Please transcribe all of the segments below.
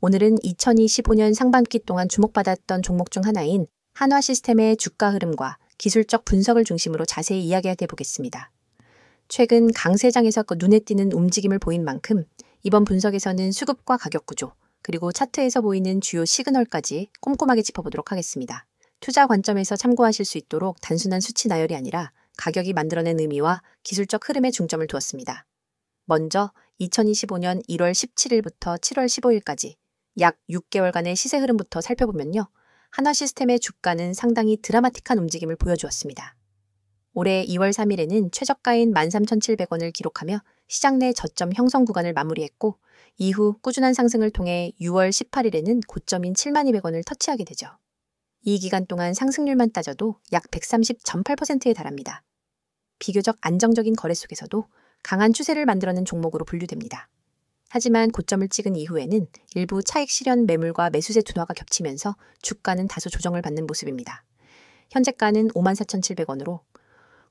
오늘은 2025년 상반기 동안 주목받았던 종목 중 하나인 한화시스템의 주가 흐름과 기술적 분석을 중심으로 자세히 이야기해 보겠습니다. 최근 강세장에서 눈에 띄는 움직임을 보인 만큼 이번 분석에서는 수급과 가격 구조, 그리고 차트에서 보이는 주요 시그널까지 꼼꼼하게 짚어보도록 하겠습니다. 투자 관점에서 참고하실 수 있도록 단순한 수치 나열이 아니라 가격이 만들어낸 의미와 기술적 흐름에 중점을 두었습니다. 먼저 2025년 1월 17일부터 7월 15일까지 약 6개월간의 시세 흐름부터 살펴보면요. 한화시스템의 주가는 상당히 드라마틱한 움직임을 보여주었습니다. 올해 2월 3일에는 최저가인 13,700원을 기록하며 시장 내 저점 형성 구간을 마무리했고 이후 꾸준한 상승을 통해 6월 18일에는 고점인 72,000원을 터치하게 되죠. 이 기간 동안 상승률만 따져도 약 130.8%에 달합니다. 비교적 안정적인 거래 속에서도 강한 추세를 만들어낸 종목으로 분류됩니다. 하지만 고점을 찍은 이후에는 일부 차익 실현 매물과 매수세 둔화가 겹치면서 주가는 다소 조정을 받는 모습입니다. 현재가는 54,700원으로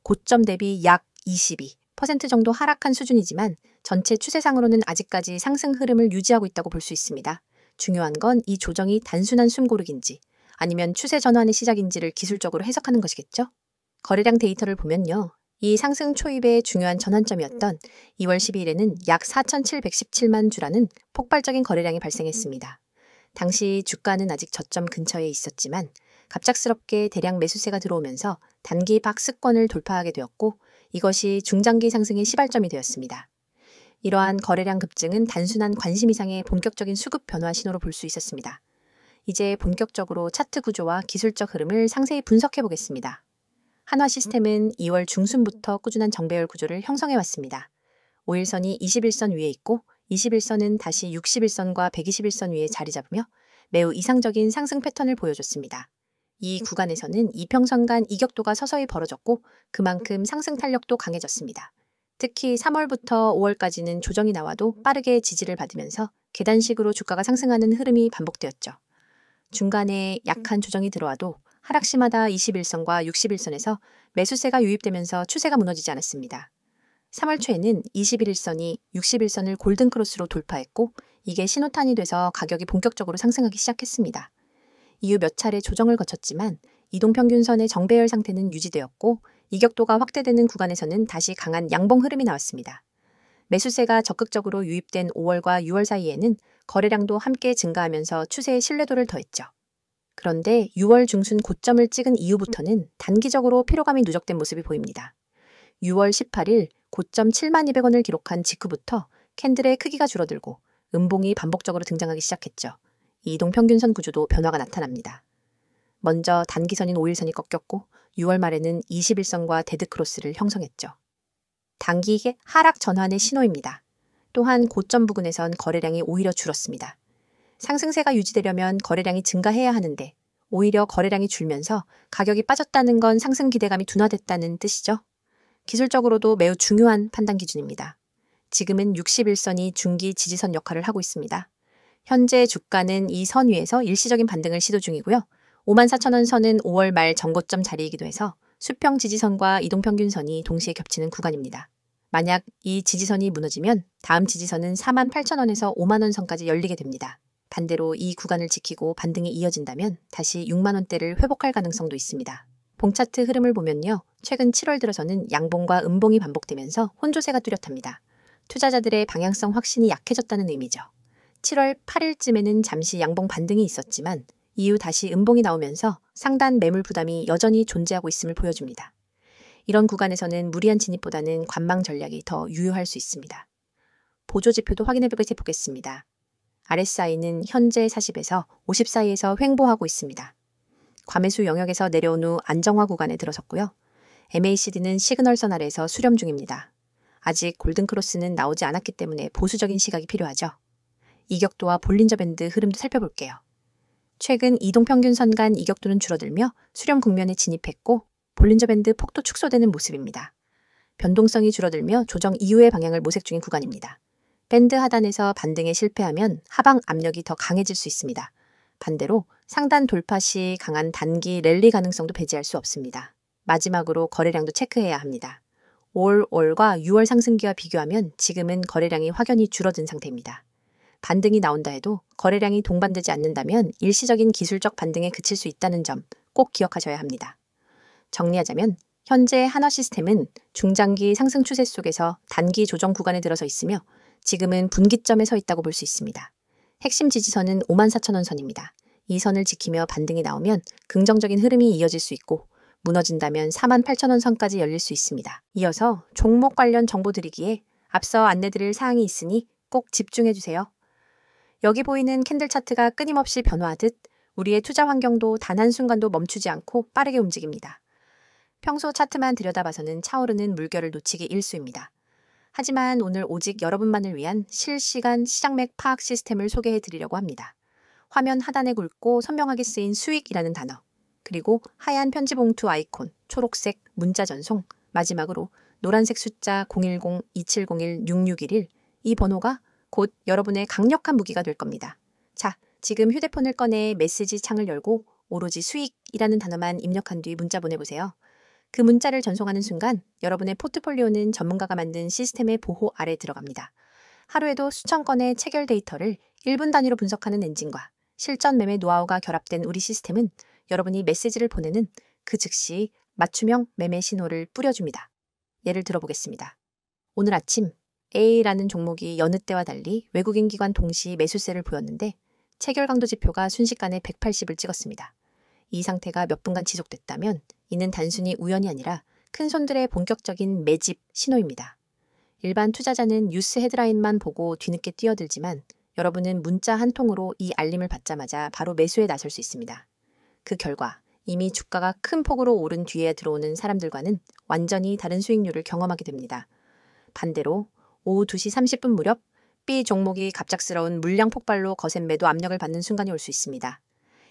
고점 대비 약 22% 정도 하락한 수준이지만 전체 추세상으로는 아직까지 상승 흐름을 유지하고 있다고 볼 수 있습니다. 중요한 건 이 조정이 단순한 숨고르기인지 아니면 추세 전환의 시작인지를 기술적으로 해석하는 것이겠죠? 거래량 데이터를 보면요. 이 상승 초입의 중요한 전환점이었던 2월 12일에는 약 4,717만 주라는 폭발적인 거래량이 발생했습니다. 당시 주가는 아직 저점 근처에 있었지만 갑작스럽게 대량 매수세가 들어오면서 단기 박스권을 돌파하게 되었고 이것이 중장기 상승의 시발점이 되었습니다. 이러한 거래량 급증은 단순한 관심 이상의 본격적인 수급 변화 신호로 볼 수 있었습니다. 이제 본격적으로 차트 구조와 기술적 흐름을 상세히 분석해 보겠습니다. 한화시스템은 2월 중순부터 꾸준한 정배열 구조를 형성해 왔습니다. 5일선이 21선 위에 있고 21선은 다시 61선과 121선 위에 자리 잡으며 매우 이상적인 상승 패턴을 보여줬습니다. 이 구간에서는 이평선 간 이격도가 서서히 벌어졌고 그만큼 상승 탄력도 강해졌습니다. 특히 3월부터 5월까지는 조정이 나와도 빠르게 지지를 받으면서 계단식으로 주가가 상승하는 흐름이 반복되었죠. 중간에 약한 조정이 들어와도 하락시마다 21선과 61선에서 매수세가 유입되면서 추세가 무너지지 않았습니다. 3월 초에는 21선이 61선을 골든크로스로 돌파했고 이게 신호탄이 돼서 가격이 본격적으로 상승하기 시작했습니다. 이후 몇 차례 조정을 거쳤지만 이동평균선의 정배열 상태는 유지되었고 이격도가 확대되는 구간에서는 다시 강한 양봉 흐름이 나왔습니다. 매수세가 적극적으로 유입된 5월과 6월 사이에는 거래량도 함께 증가하면서 추세의 신뢰도를 더했죠. 그런데 6월 중순 고점을 찍은 이후부터는 단기적으로 피로감이 누적된 모습이 보입니다. 6월 18일 고점 72,000원을 기록한 직후부터 캔들의 크기가 줄어들고 음봉이 반복적으로 등장하기 시작했죠. 이동평균선 구조도 변화가 나타납니다. 먼저 단기선인 5일선이 꺾였고 6월 말에는 21선과 데드크로스를 형성했죠. 단기 하락 전환의 신호입니다. 또한 고점 부근에선 거래량이 오히려 줄었습니다. 상승세가 유지되려면 거래량이 증가해야 하는데 오히려 거래량이 줄면서 가격이 빠졌다는 건 상승 기대감이 둔화됐다는 뜻이죠. 기술적으로도 매우 중요한 판단 기준입니다. 지금은 61선이 중기 지지선 역할을 하고 있습니다. 현재 주가는 이 선 위에서 일시적인 반등을 시도 중이고요. 54,000원 선은 5월 말 전고점 자리이기도 해서 수평 지지선과 이동평균선이 동시에 겹치는 구간입니다. 만약 이 지지선이 무너지면 다음 지지선은 48,000원에서 50,000원 선까지 열리게 됩니다. 반대로 이 구간을 지키고 반등이 이어진다면 다시 60,000원대를 회복할 가능성도 있습니다. 봉차트 흐름을 보면요. 최근 7월 들어서는 양봉과 음봉이 반복되면서 혼조세가 뚜렷합니다. 투자자들의 방향성 확신이 약해졌다는 의미죠. 7월 8일쯤에는 잠시 양봉 반등이 있었지만 이후 다시 음봉이 나오면서 상단 매물 부담이 여전히 존재하고 있음을 보여줍니다. 이런 구간에서는 무리한 진입보다는 관망 전략이 더 유효할 수 있습니다. 보조지표도 확인해 보겠습니다. RSI는 현재 40에서 50 사이에서 횡보하고 있습니다. 과매수 영역에서 내려온 후 안정화 구간에 들어섰고요. MACD는 시그널선 아래에서 수렴 중입니다. 아직 골든크로스는 나오지 않았기 때문에 보수적인 시각이 필요하죠. 이격도와 볼린저 밴드 흐름도 살펴볼게요. 최근 이동평균선 간 이격도는 줄어들며 수렴 국면에 진입했고 볼린저 밴드 폭도 축소되는 모습입니다. 변동성이 줄어들며 조정 이후의 방향을 모색 중인 구간입니다. 밴드 하단에서 반등에 실패하면 하방 압력이 더 강해질 수 있습니다. 반대로 상단 돌파 시 강한 단기 랠리 가능성도 배제할 수 없습니다. 마지막으로 거래량도 체크해야 합니다. 5월과 6월 상승기와 비교하면 지금은 거래량이 확연히 줄어든 상태입니다. 반등이 나온다 해도 거래량이 동반되지 않는다면 일시적인 기술적 반등에 그칠 수 있다는 점 꼭 기억하셔야 합니다. 정리하자면 현재 한화 시스템은 중장기 상승 추세 속에서 단기 조정 구간에 들어서 있으며 지금은 분기점에 서 있다고 볼 수 있습니다. 핵심 지지선은 54,000원 선입니다. 이 선을 지키며 반등이 나오면 긍정적인 흐름이 이어질 수 있고 무너진다면 48,000원 선까지 열릴 수 있습니다. 이어서 종목 관련 정보 드리기에 앞서 안내드릴 사항이 있으니 꼭 집중해주세요. 여기 보이는 캔들 차트가 끊임없이 변화하듯 우리의 투자 환경도 단 한순간도 멈추지 않고 빠르게 움직입니다. 평소 차트만 들여다봐서는 차오르는 물결을 놓치기 일쑤입니다. 하지만 오늘 오직 여러분만을 위한 실시간 시장맥 파악 시스템을 소개해 드리려고 합니다. 화면 하단에 굵고 선명하게 쓰인 수익이라는 단어, 그리고 하얀 편지 봉투 아이콘, 초록색 문자 전송, 마지막으로 노란색 숫자 010-2701-6611, 이 번호가 곧 여러분의 강력한 무기가 될 겁니다. 자, 지금 휴대폰을 꺼내 메시지 창을 열고 오로지 수익이라는 단어만 입력한 뒤 문자 보내보세요. 그 문자를 전송하는 순간 여러분의 포트폴리오는 전문가가 만든 시스템의 보호 아래 들어갑니다. 하루에도 수천 건의 체결 데이터를 1분 단위로 분석하는 엔진과 실전 매매 노하우가 결합된 우리 시스템은 여러분이 메시지를 보내는 그 즉시 맞춤형 매매 신호를 뿌려줍니다. 예를 들어보겠습니다. 오늘 아침 A라는 종목이 여느 때와 달리 외국인 기관 동시 매수세를 보였는데 체결 강도 지표가 순식간에 180을 찍었습니다. 이 상태가 몇 분간 지속됐다면 이는 단순히 우연이 아니라 큰손들의 본격적인 매집 신호입니다. 일반 투자자는 뉴스 헤드라인만 보고 뒤늦게 뛰어들지만 여러분은 문자 한 통으로 이 알림을 받자마자 바로 매수에 나설 수 있습니다. 그 결과 이미 주가가 큰 폭으로 오른 뒤에 들어오는 사람들과는 완전히 다른 수익률을 경험하게 됩니다. 반대로 오후 2시 30분 무렵 B 종목이 갑작스러운 물량 폭발로 거센 매도 압력을 받는 순간이 올 수 있습니다.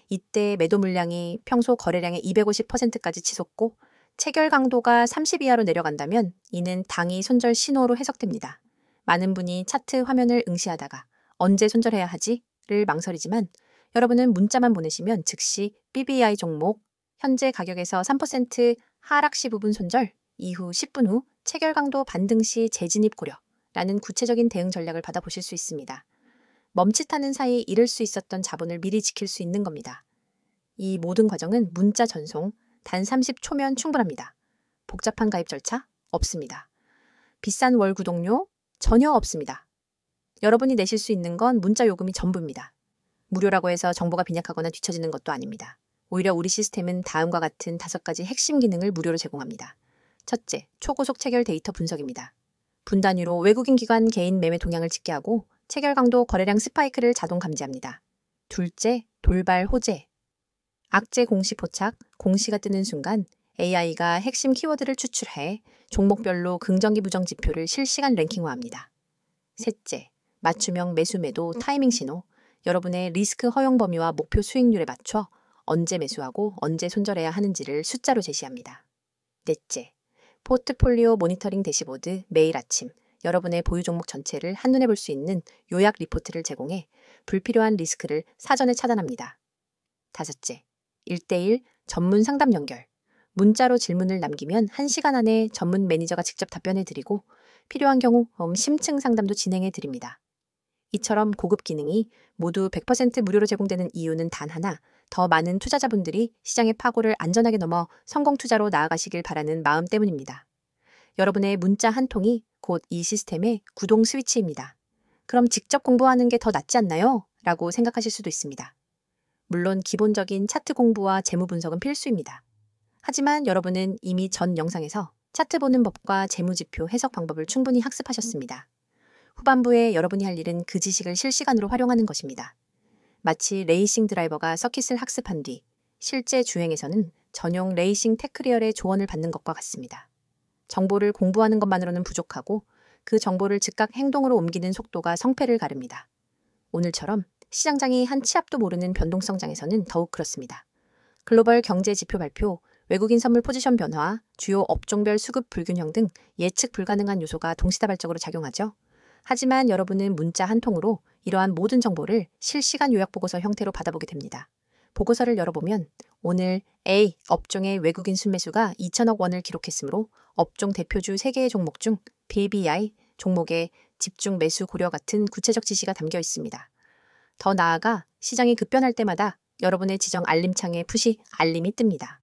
이때 매도 물량이 평소 거래량의 250%까지 치솟고 체결 강도가 30 이하로 내려간다면 이는 당이 손절 신호로 해석됩니다. 많은 분이 차트 화면을 응시하다가 언제 손절해야 하지?를 망설이지만 여러분은 문자만 보내시면 즉시 BBI 종목 현재 가격에서 3% 하락 시 부분 손절, 이후 10분 후 체결 강도 반등 시 재진입 고려라는 구체적인 대응 전략을 받아보실 수 있습니다. 멈칫하는 사이 잃을 수 있었던 자본을 미리 지킬 수 있는 겁니다. 이 모든 과정은 문자 전송 단 30초면 충분합니다. 복잡한 가입 절차 없습니다. 비싼 월 구독료 전혀 없습니다. 여러분이 내실 수 있는 건 문자 요금이 전부입니다. 무료라고 해서 정보가 빈약하거나 뒤처지는 것도 아닙니다. 오히려 우리 시스템은 다음과 같은 5가지 핵심 기능을 무료로 제공합니다. 첫째, 초고속 체결 데이터 분석입니다. 분 단위로 외국인 기관 개인 매매 동향을 집계 하고 체결 강도 거래량 스파이크를 자동 감지합니다. 둘째, 돌발 호재. 악재 공시 포착, 공시가 뜨는 순간 AI가 핵심 키워드를 추출해 종목별로 긍정기 부정 지표를 실시간 랭킹화합니다. 셋째, 맞춤형 매수 매도 타이밍 신호. 여러분의 리스크 허용 범위와 목표 수익률에 맞춰 언제 매수하고 언제 손절해야 하는지를 숫자로 제시합니다. 넷째, 포트폴리오 모니터링 대시보드 매일 아침 여러분의 보유 종목 전체를 한눈에 볼 수 있는 요약 리포트를 제공해 불필요한 리스크를 사전에 차단합니다. 다섯째, 1대1 전문 상담 연결. 문자로 질문을 남기면 1시간 안에 전문 매니저가 직접 답변해 드리고 필요한 경우 심층 상담도 진행해 드립니다. 이처럼 고급 기능이 모두 100% 무료로 제공되는 이유는 단 하나, 더 많은 투자자분들이 시장의 파고를 안전하게 넘어 성공 투자로 나아가시길 바라는 마음 때문입니다. 여러분의 문자 한 통이 곧 이 시스템의 구동 스위치입니다. 그럼 직접 공부하는 게 더 낫지 않나요? 라고 생각하실 수도 있습니다. 물론 기본적인 차트 공부와 재무 분석은 필수입니다. 하지만 여러분은 이미 전 영상에서 차트 보는 법과 재무지표 해석 방법을 충분히 학습하셨습니다. 후반부에 여러분이 할 일은 그 지식을 실시간으로 활용하는 것입니다. 마치 레이싱 드라이버가 서킷을 학습한 뒤 실제 주행에서는 전용 레이싱 테크리얼의 조언을 받는 것과 같습니다. 정보를 공부하는 것만으로는 부족하고 그 정보를 즉각 행동으로 옮기는 속도가 성패를 가릅니다. 오늘처럼 시장장이 한 치 앞도 모르는 변동성장에서는 더욱 그렇습니다. 글로벌 경제 지표 발표, 외국인 선물 포지션 변화, 주요 업종별 수급 불균형 등 예측 불가능한 요소가 동시다발적으로 작용하죠. 하지만 여러분은 문자 한 통으로 이러한 모든 정보를 실시간 요약보고서 형태로 받아보게 됩니다. 보고서를 열어보면 오늘 A 업종의 외국인 순매수가 2천억 원을 기록했으므로 업종 대표주 3개의 종목 중 BBI, 종목의 집중 매수 고려 같은 구체적 지시가 담겨 있습니다. 더 나아가 시장이 급변할 때마다 여러분의 지정 알림창에 푸시 알림이 뜹니다.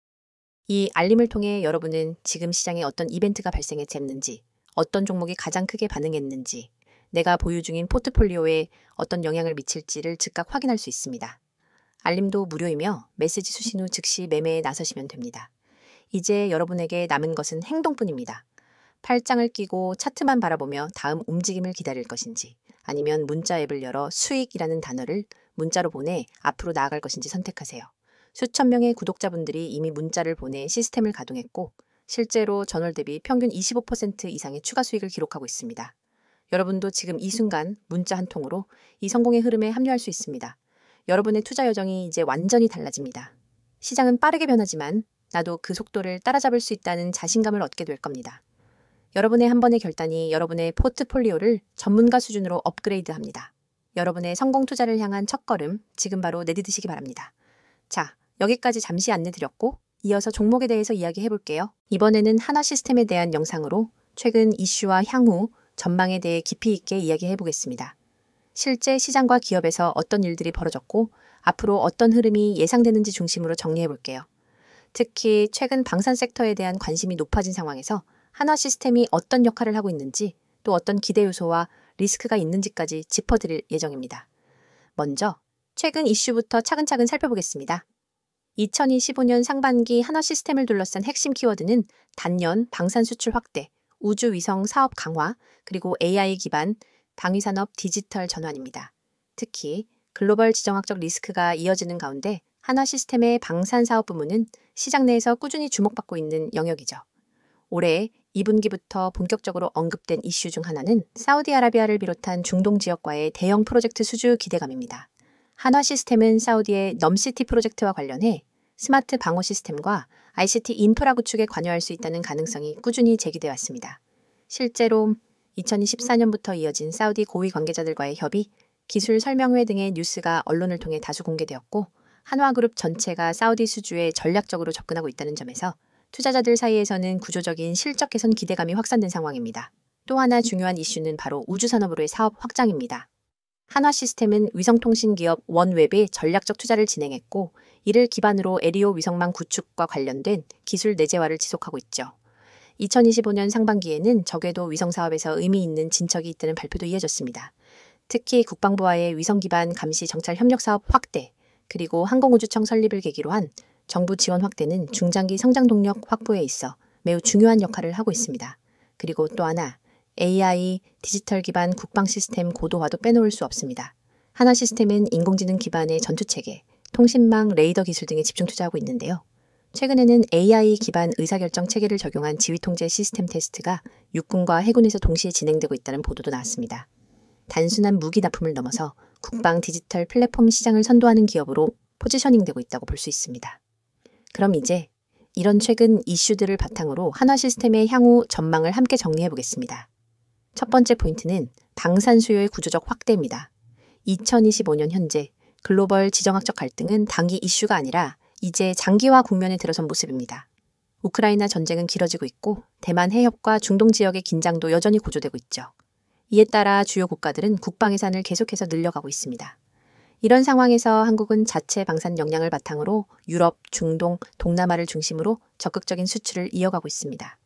이 알림을 통해 여러분은 지금 시장에 어떤 이벤트가 발생했는지, 어떤 종목이 가장 크게 반응했는지, 내가 보유 중인 포트폴리오에 어떤 영향을 미칠지를 즉각 확인할 수 있습니다. 알림도 무료이며 메시지 수신 후 즉시 매매에 나서시면 됩니다. 이제 여러분에게 남은 것은 행동뿐입니다. 팔짱을 끼고 차트만 바라보며 다음 움직임을 기다릴 것인지, 아니면 문자 앱을 열어 수익이라는 단어를 문자로 보내 앞으로 나아갈 것인지 선택하세요. 수천 명의 구독자분들이 이미 문자를 보내 시스템을 가동했고 실제로 전월 대비 평균 25% 이상의 추가 수익을 기록하고 있습니다. 여러분도 지금 이 순간 문자 한 통으로 이 성공의 흐름에 합류할 수 있습니다. 여러분의 투자 여정이 이제 완전히 달라집니다. 시장은 빠르게 변하지만 나도 그 속도를 따라잡을 수 있다는 자신감을 얻게 될 겁니다. 여러분의 한 번의 결단이 여러분의 포트폴리오를 전문가 수준으로 업그레이드합니다. 여러분의 성공 투자를 향한 첫걸음 지금 바로 내디디시기 바랍니다. 자, 여기까지 잠시 안내드렸고 이어서 종목에 대해서 이야기해볼게요. 이번에는 하나시스템에 대한 영상으로 최근 이슈와 향후 전망에 대해 깊이 있게 이야기해보겠습니다. 실제 시장과 기업에서 어떤 일들이 벌어졌고 앞으로 어떤 흐름이 예상되는지 중심으로 정리해볼게요. 특히 최근 방산 섹터에 대한 관심이 높아진 상황에서 하나시스템이 어떤 역할을 하고 있는지 또 어떤 기대 요소와 리스크가 있는지까지 짚어드릴 예정입니다. 먼저 최근 이슈부터 차근차근 살펴보겠습니다. 2025년 상반기 하나시스템을 둘러싼 핵심 키워드는 단연 방산 수출 확대, 우주위성 사업 강화, 그리고 AI 기반 방위산업 디지털 전환입니다. 특히 글로벌 지정학적 리스크가 이어지는 가운데 하나시스템의 방산사업 부문은 시장 내에서 꾸준히 주목받고 있는 영역이죠. 올해 2분기부터 본격적으로 언급된 이슈 중 하나는 사우디아라비아를 비롯한 중동 지역과의 대형 프로젝트 수주 기대감입니다. 한화시스템은 사우디의 넘시티 프로젝트와 관련해 스마트 방어 시스템과 ICT 인프라 구축에 관여할 수 있다는 가능성이 꾸준히 제기되어 왔습니다. 실제로 2024년부터 이어진 사우디 고위 관계자들과의 협의, 기술 설명회 등의 뉴스가 언론을 통해 다수 공개되었고 한화그룹 전체가 사우디 수주에 전략적으로 접근하고 있다는 점에서 투자자들 사이에서는 구조적인 실적 개선 기대감이 확산된 상황입니다. 또 하나 중요한 이슈는 바로 우주산업으로의 사업 확장입니다. 한화시스템은 위성통신 기업 원웹에 전략적 투자를 진행했고 이를 기반으로 에리오 위성망 구축과 관련된 기술 내재화를 지속하고 있죠. 2025년 상반기에는 저궤도 위성 사업에서 의미 있는 진척이 있다는 발표도 이어졌습니다. 특히 국방부와의 위성 기반 감시 정찰 협력 사업 확대, 그리고 항공우주청 설립을 계기로 한 정부 지원 확대는 중장기 성장 동력 확보에 있어 매우 중요한 역할을 하고 있습니다. 그리고 또 하나, AI, 디지털 기반 국방 시스템 고도화도 빼놓을 수 없습니다. 하나시스템은 인공지능 기반의 전투체계, 통신망, 레이더 기술 등에 집중 투자하고 있는데요. 최근에는 AI 기반 의사결정 체계를 적용한 지휘통제 시스템 테스트가 육군과 해군에서 동시에 진행되고 있다는 보도도 나왔습니다. 단순한 무기 납품을 넘어서 국방 디지털 플랫폼 시장을 선도하는 기업으로 포지셔닝되고 있다고 볼 수 있습니다. 그럼 이제 이런 최근 이슈들을 바탕으로 한화시스템의 향후 전망을 함께 정리해 보겠습니다. 첫 번째 포인트는 방산 수요의 구조적 확대입니다. 2025년 현재 글로벌 지정학적 갈등은 단기 이슈가 아니라 이제 장기화 국면에 들어선 모습입니다. 우크라이나 전쟁은 길어지고 있고 대만 해협과 중동 지역의 긴장도 여전히 고조되고 있죠. 이에 따라 주요 국가들은 국방 예산을 계속해서 늘려가고 있습니다. 이런 상황에서 한국은 자체 방산 역량을 바탕으로 유럽, 중동, 동남아를 중심으로 적극적인 수출을 이어가고 있습니다.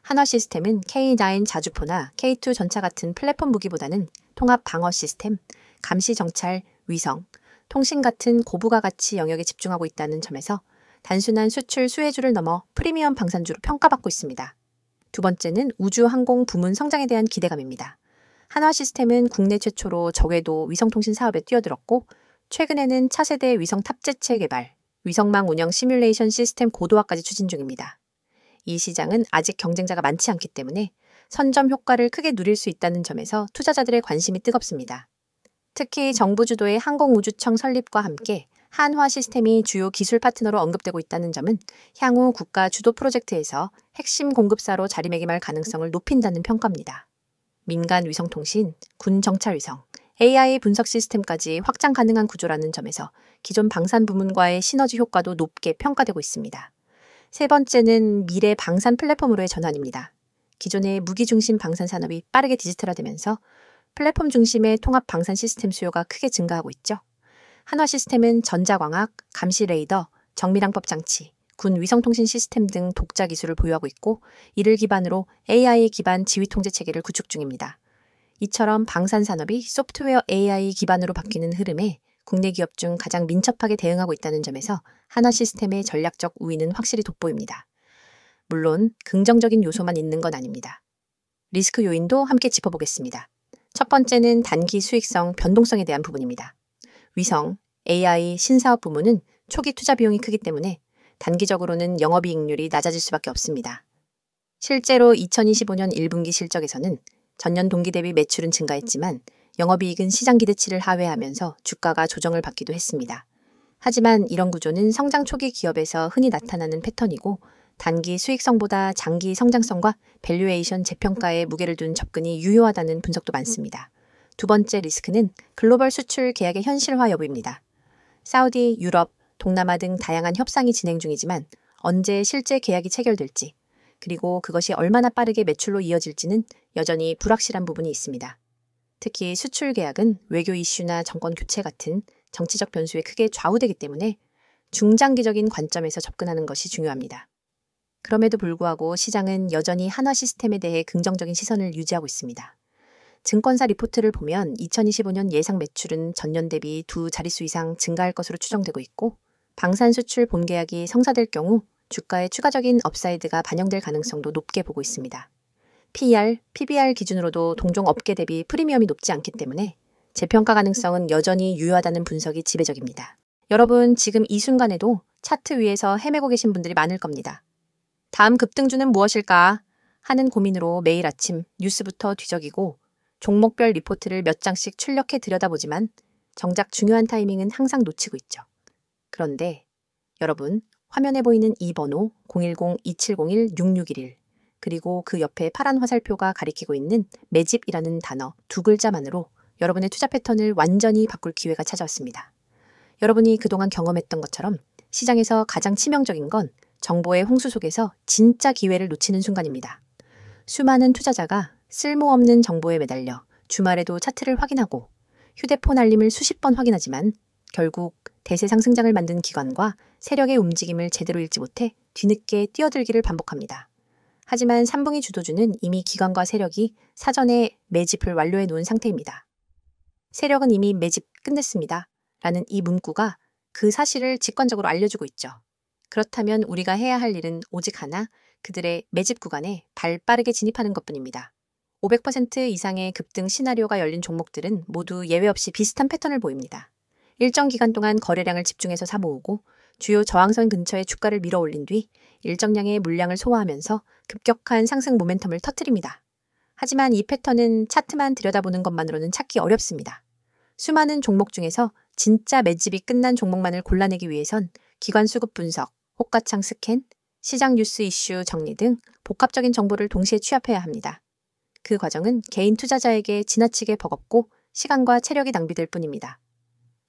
한화시스템은 K9 자주포나 K2 전차 같은 플랫폼 무기보다는 통합 방어 시스템, 감시 정찰, 위성, 통신 같은 고부가 가치 영역에 집중하고 있다는 점에서 단순한 수출 수혜주를 넘어 프리미엄 방산주로 평가받고 있습니다. 두 번째는 우주 항공 부문 성장에 대한 기대감입니다. 한화시스템은 국내 최초로 저궤도 위성통신 사업에 뛰어들었고 최근에는 차세대 위성 탑재체 개발, 위성망 운영 시뮬레이션 시스템 고도화까지 추진 중입니다. 이 시장은 아직 경쟁자가 많지 않기 때문에 선점 효과를 크게 누릴 수 있다는 점에서 투자자들의 관심이 뜨겁습니다. 특히 정부 주도의 항공우주청 설립과 함께 한화시스템이 주요 기술 파트너로 언급되고 있다는 점은 향후 국가 주도 프로젝트에서 핵심 공급사로 자리매김할 가능성을 높인다는 평가입니다. 민간 위성통신, 군 정찰위성, AI 분석 시스템까지 확장 가능한 구조라는 점에서 기존 방산 부문과의 시너지 효과도 높게 평가되고 있습니다. 세 번째는 미래 방산 플랫폼으로의 전환입니다. 기존의 무기 중심 방산 산업이 빠르게 디지털화되면서 플랫폼 중심의 통합 방산 시스템 수요가 크게 증가하고 있죠. 한화 시스템은 전자광학, 감시 레이더, 정밀항법 장치, 군 위성통신 시스템 등 독자 기술을 보유하고 있고 이를 기반으로 AI 기반 지휘 통제 체계를 구축 중입니다. 이처럼 방산 산업이 소프트웨어 AI 기반으로 바뀌는 흐름에 국내 기업 중 가장 민첩하게 대응하고 있다는 점에서 한화 시스템의 전략적 우위는 확실히 돋보입니다. 물론 긍정적인 요소만 있는 건 아닙니다. 리스크 요인도 함께 짚어보겠습니다. 첫 번째는 단기 수익성, 변동성에 대한 부분입니다. 위성, AI, 신사업 부문은 초기 투자 비용이 크기 때문에 단기적으로는 영업이익률이 낮아질 수밖에 없습니다. 실제로 2025년 1분기 실적에서는 전년 동기 대비 매출은 증가했지만 영업이익은 시장 기대치를 하회하면서 주가가 조정을 받기도 했습니다. 하지만 이런 구조는 성장 초기 기업에서 흔히 나타나는 패턴이고 단기 수익성보다 장기 성장성과 밸류에이션 재평가에 무게를 둔 접근이 유효하다는 분석도 많습니다. 두 번째 리스크는 글로벌 수출 계약의 현실화 여부입니다. 사우디, 유럽, 동남아 등 다양한 협상이 진행 중이지만 언제 실제 계약이 체결될지 그리고 그것이 얼마나 빠르게 매출로 이어질지는 여전히 불확실한 부분이 있습니다. 특히 수출 계약은 외교 이슈나 정권 교체 같은 정치적 변수에 크게 좌우되기 때문에 중장기적인 관점에서 접근하는 것이 중요합니다. 그럼에도 불구하고 시장은 여전히 한화 시스템에 대해 긍정적인 시선을 유지하고 있습니다. 증권사 리포트를 보면 2025년 예상 매출은 전년 대비 두 자릿수 이상 증가할 것으로 추정되고 있고 방산 수출 본계약이 성사될 경우 주가에 추가적인 업사이드가 반영될 가능성도 높게 보고 있습니다. PER, PBR 기준으로도 동종 업계 대비 프리미엄이 높지 않기 때문에 재평가 가능성은 여전히 유효하다는 분석이 지배적입니다. 여러분 지금 이 순간에도 차트 위에서 헤매고 계신 분들이 많을 겁니다. 다음 급등주는 무엇일까 하는 고민으로 매일 아침 뉴스부터 뒤적이고 종목별 리포트를 몇 장씩 출력해 들여다보지만 정작 중요한 타이밍은 항상 놓치고 있죠. 그런데 여러분 화면에 보이는 이 번호 010-2701-6611 그리고 그 옆에 파란 화살표가 가리키고 있는 매집이라는 단어 두 글자만으로 여러분의 투자 패턴을 완전히 바꿀 기회가 찾아왔습니다. 여러분이 그동안 경험했던 것처럼 시장에서 가장 치명적인 건 정보의 홍수 속에서 진짜 기회를 놓치는 순간입니다. 수많은 투자자가 쓸모없는 정보에 매달려 주말에도 차트를 확인하고 휴대폰 알림을 수십 번 확인하지만 결국 대세 상승장을 만든 기관과 세력의 움직임을 제대로 읽지 못해 뒤늦게 뛰어들기를 반복합니다. 하지만 3분기 주도주는 이미 기관과 세력이 사전에 매집을 완료해 놓은 상태입니다. 세력은 이미 매집 끝냈습니다. 라는 이 문구가 그 사실을 직관적으로 알려주고 있죠. 그렇다면 우리가 해야 할 일은 오직 하나, 그들의 매집 구간에 발 빠르게 진입하는 것뿐입니다. 500% 이상의 급등 시나리오가 열린 종목들은 모두 예외 없이 비슷한 패턴을 보입니다. 일정 기간 동안 거래량을 집중해서 사모으고 주요 저항선 근처에 주가를 밀어 올린 뒤 일정량의 물량을 소화하면서 급격한 상승 모멘텀을 터뜨립니다. 하지만 이 패턴은 차트만 들여다보는 것만으로는 찾기 어렵습니다. 수많은 종목 중에서 진짜 매집이 끝난 종목만을 골라내기 위해선 기관 수급 분석, 호가창 스캔, 시장 뉴스 이슈 정리 등 복합적인 정보를 동시에 취합해야 합니다. 그 과정은 개인 투자자에게 지나치게 버겁고 시간과 체력이 낭비될 뿐입니다.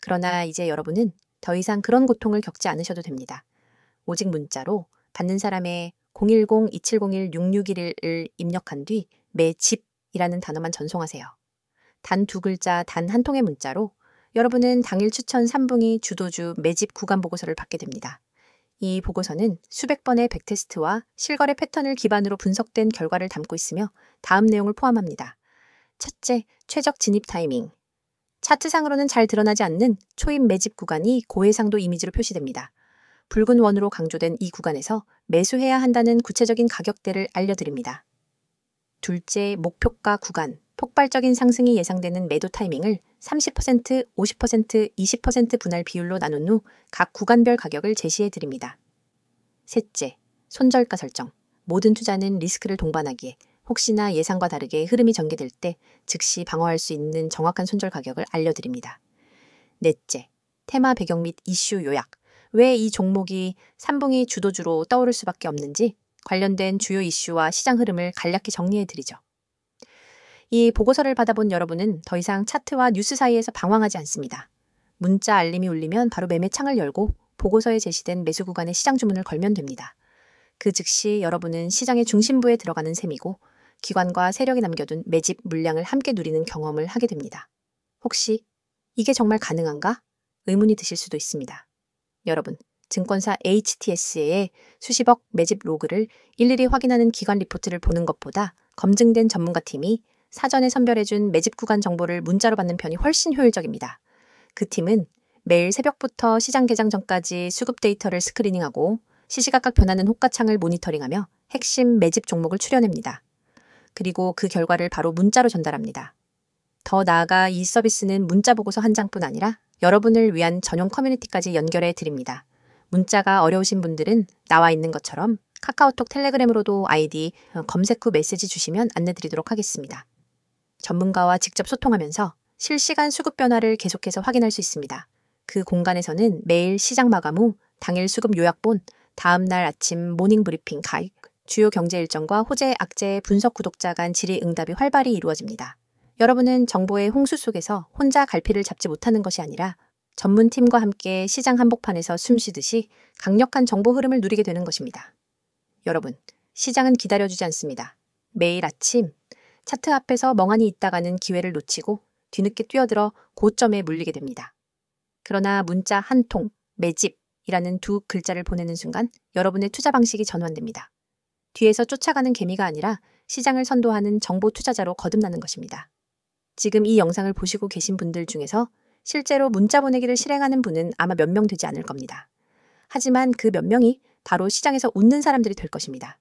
그러나 이제 여러분은 더 이상 그런 고통을 겪지 않으셔도 됩니다. 오직 문자로 받는 사람의 010-2701-6611을 입력한 뒤 매집이라는 단어만 전송하세요. 단 두 글자, 단 한 통의 문자로 여러분은 당일 추천 3분기 주도주 매집 구간 보고서를 받게 됩니다. 이 보고서는 수백 번의 백테스트와 실거래 패턴을 기반으로 분석된 결과를 담고 있으며 다음 내용을 포함합니다. 첫째, 최적 진입 타이밍. 차트상으로는 잘 드러나지 않는 초입 매집 구간이 고해상도 이미지로 표시됩니다. 붉은 원으로 강조된 이 구간에서 매수해야 한다는 구체적인 가격대를 알려드립니다. 둘째, 목표가 구간. 폭발적인 상승이 예상되는 매도 타이밍을 30%, 50%, 20% 분할 비율로 나눈 후 각 구간별 가격을 제시해 드립니다. 셋째, 손절가 설정. 모든 투자는 리스크를 동반하기에 혹시나 예상과 다르게 흐름이 전개될 때 즉시 방어할 수 있는 정확한 손절 가격을 알려드립니다. 넷째, 테마 배경 및 이슈 요약. 왜 이 종목이 3분기 주도주로 떠오를 수밖에 없는지 관련된 주요 이슈와 시장 흐름을 간략히 정리해 드리죠. 이 보고서를 받아본 여러분은 더 이상 차트와 뉴스 사이에서 방황하지 않습니다. 문자 알림이 울리면 바로 매매창을 열고 보고서에 제시된 매수 구간의 시장 주문을 걸면 됩니다. 그 즉시 여러분은 시장의 중심부에 들어가는 셈이고 기관과 세력이 남겨둔 매집 물량을 함께 누리는 경험을 하게 됩니다. 혹시 이게 정말 가능한가? 의문이 드실 수도 있습니다. 여러분, 증권사 HTS의 수십억 매집 로그를 일일이 확인하는 기관 리포트를 보는 것보다 검증된 전문가팀이 사전에 선별해준 매집 구간 정보를 문자로 받는 편이 훨씬 효율적입니다. 그 팀은 매일 새벽부터 시장 개장 전까지 수급 데이터를 스크리닝하고 시시각각 변하는 호가창을 모니터링하며 핵심 매집 종목을 추려냅니다. 그리고 그 결과를 바로 문자로 전달합니다. 더 나아가 이 서비스는 문자 보고서 한 장뿐 아니라 여러분을 위한 전용 커뮤니티까지 연결해 드립니다. 문자가 어려우신 분들은 나와 있는 것처럼 카카오톡, 텔레그램으로도 아이디 검색 후 메시지 주시면 안내드리도록 하겠습니다. 전문가와 직접 소통하면서 실시간 수급 변화를 계속해서 확인할 수 있습니다. 그 공간에서는 매일 시장 마감 후 당일 수급 요약본, 다음 날 아침 모닝 브리핑 가입, 주요 경제 일정과 호재, 악재, 분석 구독자 간 질의응답이 활발히 이루어집니다. 여러분은 정보의 홍수 속에서 혼자 갈피를 잡지 못하는 것이 아니라 전문팀과 함께 시장 한복판에서 숨쉬듯이 강력한 정보 흐름을 누리게 되는 것입니다. 여러분, 시장은 기다려주지 않습니다. 매일 아침 차트 앞에서 멍하니 있다가는 기회를 놓치고 뒤늦게 뛰어들어 고점에 물리게 됩니다. 그러나 문자 한 통, 매집이라는 두 글자를 보내는 순간 여러분의 투자 방식이 전환됩니다. 뒤에서 쫓아가는 개미가 아니라 시장을 선도하는 정보 투자자로 거듭나는 것입니다. 지금 이 영상을 보시고 계신 분들 중에서 실제로 문자 보내기를 실행하는 분은 아마 몇 명 되지 않을 겁니다. 하지만 그 몇 명이 바로 시장에서 웃는 사람들이 될 것입니다.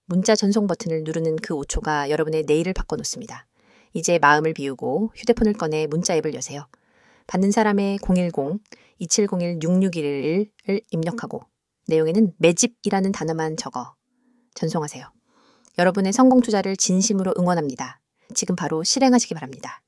문자 전송 버튼을 누르는 그 5초가 여러분의 내일을 바꿔놓습니다. 이제 마음을 비우고 휴대폰을 꺼내 문자 앱을 여세요. 받는 사람의 010-2701-6611을 입력하고 내용에는 매집이라는 단어만 적어 전송하세요. 여러분의 성공 투자를 진심으로 응원합니다. 지금 바로 실행하시기 바랍니다.